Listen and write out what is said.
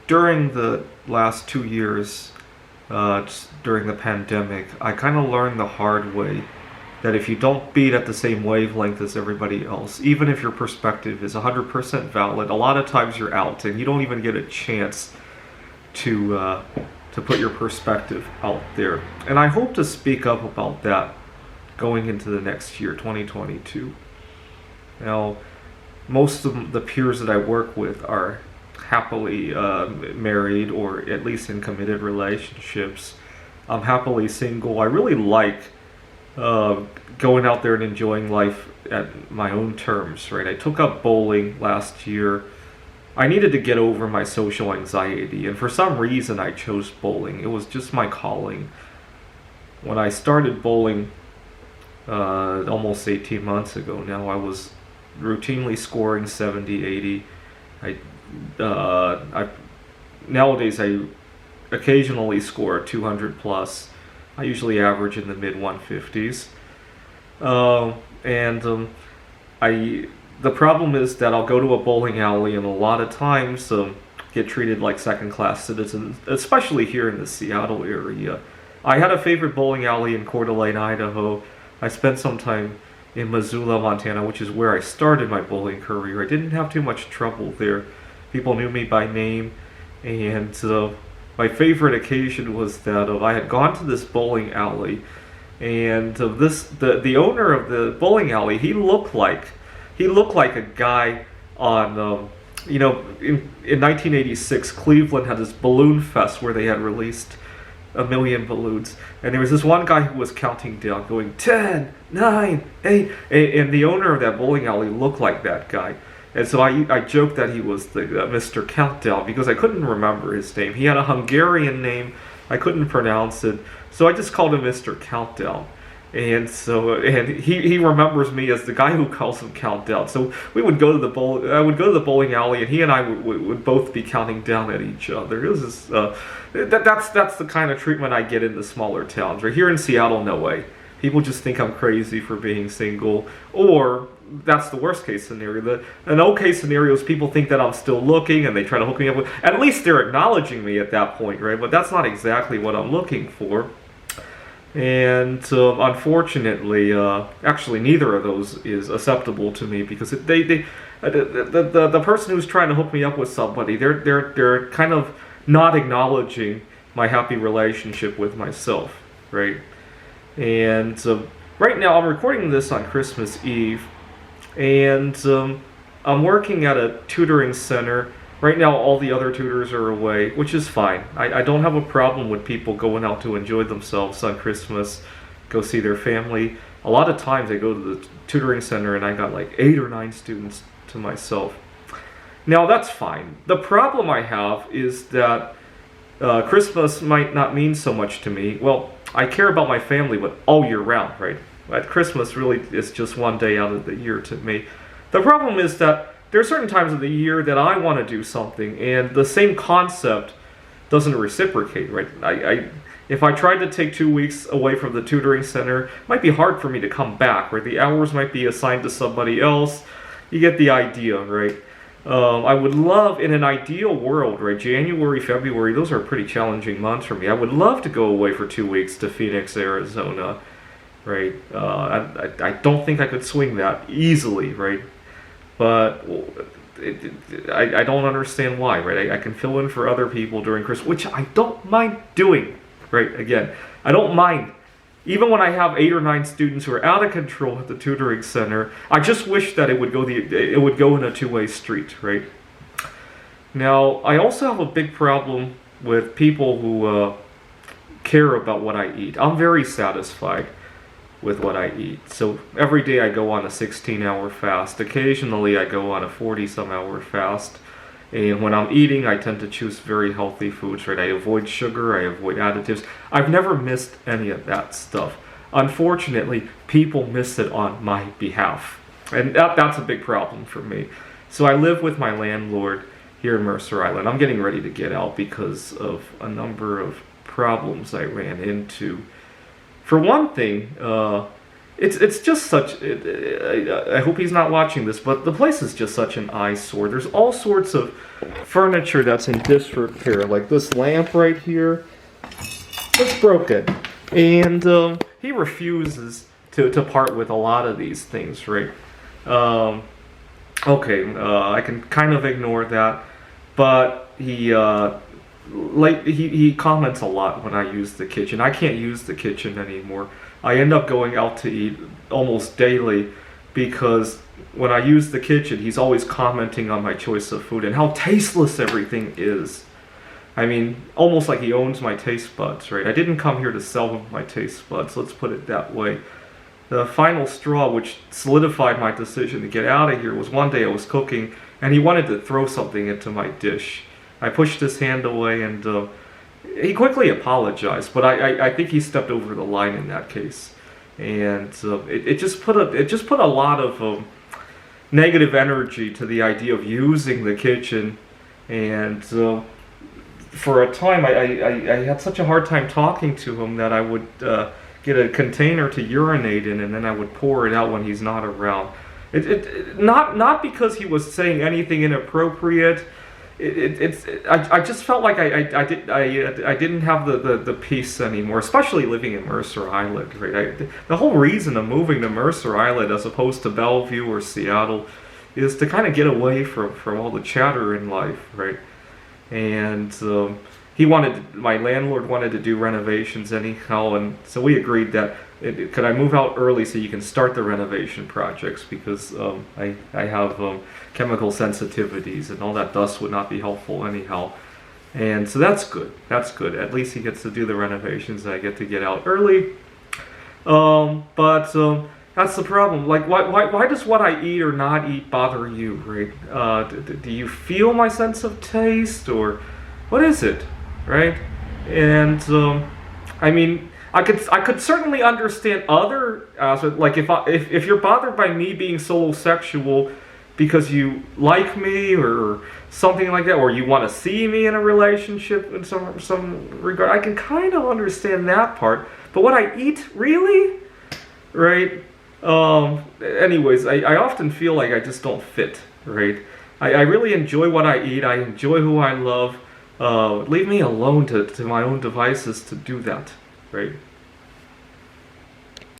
during the last 2 years, during the pandemic, I kind of learned the hard way that if you don't beat at the same wavelength as everybody else, even if your perspective is 100% valid, a lot of times you're out and you don't even get a chance to put your perspective out there. And I hope to speak up about that going into the next year, 2022. Now, most of the peers that I work with are happily married or at least in committed relationships. I'm happily single. I really like going out there and enjoying life at my own terms, right? I took up bowling last year. I needed to get over my social anxiety, and for some reason I chose bowling. It was just my calling. When I started bowling almost 18 months ago now, I was routinely scoring 70, 80. Nowadays I occasionally score 200 plus. I usually average in the mid 150s. The problem is that I'll go to a bowling alley and a lot of times get treated like second-class citizens, especially here in the Seattle area. I had a favorite bowling alley in Coeur d'Alene, Idaho. I spent some time in Missoula, Montana, which is where I started my bowling career. I didn't have too much trouble there. People knew me by name, and my favorite occasion was that I had gone to this bowling alley, and the owner of the bowling alley, he looked like a guy on in 1986 Cleveland had this balloon fest where they had released 1 million balloons, and there was this one guy who was counting down, going 10, 9, 8, and the owner of that bowling alley looked like that guy. And so I joked that he was the Mr. Countdown because I couldn't remember his name. He had a Hungarian name, I couldn't pronounce it, so I just called him Mr. Countdown. And he remembers me as the guy who calls him Countdown. So we would go to I would go to the bowling alley, and he and I would both be counting down at each other. It was just, that's the kind of treatment I get in the smaller towns. Right here in Seattle, no way. People just think I'm crazy for being single, or that's the worst case scenario. An okay scenario is people think that I'm still looking and they try to hook me up with. At least they're acknowledging me at that point, right? But that's not exactly what I'm looking for. And unfortunately, actually, neither of those is acceptable to me because the person who's trying to hook me up with somebody, they're kind of not acknowledging my happy relationship with myself, right? And right now, I'm recording this on Christmas Eve, and I'm working at a tutoring center. Right now, all the other tutors are away, which is fine. I don't have a problem with people going out to enjoy themselves on Christmas, go see their family. A lot of times I go to the tutoring center and I got like 8 or 9 students to myself. Now, that's fine. The problem I have is that Christmas might not mean so much to me. Well, I care about my family, but all year round, right? At Christmas really is just one day out of the year to me. The problem is that there are certain times of the year that I want to do something, and the same concept doesn't reciprocate, right? If I tried to take 2 weeks away from the tutoring center, it might be hard for me to come back, right? The hours might be assigned to somebody else. You get the idea, right? I would love, in an ideal world, right, January, February, those are pretty challenging months for me. I would love to go away for 2 weeks to Phoenix, Arizona, right? I don't think I could swing that easily, right? But I don't understand why, right? I can fill in for other people during Christmas, which I don't mind doing, right? Again, I don't mind. Even when I have 8 or 9 students who are out of control at the tutoring center, I just wish that it would go in a two-way street, right? Now, I also have a big problem with people who care about what I eat. I'm very satisfied with what I eat. So every day I go on a 16-hour fast. Occasionally I go on a 40-some-hour fast. And when I'm eating, I tend to choose very healthy foods, right? I avoid sugar, I avoid additives. I've never missed any of that stuff. Unfortunately, people miss it on my behalf. And that's a big problem for me. So I live with my landlord here in Mercer Island. I'm getting ready to get out because of a number of problems I ran into. For one thing, it's just such. I hope he's not watching this, but the place is just such an eyesore. There's all sorts of furniture that's in disrepair, like this lamp right here. It's broken, and he refuses to part with a lot of these things, right? Okay, I can kind of ignore that, but he comments a lot when I use the kitchen. I can't use the kitchen anymore. I end up going out to eat almost daily because when I use the kitchen, he's always commenting on my choice of food and how tasteless everything is. I mean, almost like he owns my taste buds, right? I didn't come here to sell him my taste buds, let's put it that way. The final straw, which solidified my decision to get out of here, was one day I was cooking and he wanted to throw something into my dish. I pushed his hand away and he quickly apologized, but I think he stepped over the line in that case. And it just put a lot of negative energy to the idea of using the kitchen. And for a time, I had such a hard time talking to him that I would get a container to urinate in, and then I would pour it out when he's not around. Not because he was saying anything inappropriate. I just felt like I didn't have the peace anymore, especially living in Mercer Island. Right, the whole reason of moving to Mercer Island as opposed to Bellevue or Seattle is to kind of get away from all the chatter in life, right? And my landlord wanted to do renovations anyhow, and so we agreed that could I move out early so you can start the renovation projects, because I have chemical sensitivities and all that dust would not be helpful anyhow. And so that's good. That's good. At least he gets to do the renovations. I get to get out early. But that's the problem. Like, why does what I eat or not eat bother you, right? Do you feel my sense of taste, or what is it, right? And I mean, I could certainly understand other like if you're bothered by me being solosexual because you like me or something like that, or you want to see me in a relationship in some regard, I can kind of understand that part. But what I eat, really, right? Anyways, I often feel like I just don't fit, right? I really enjoy what I eat. I enjoy who I love. Leave me alone to my own devices to do that, right?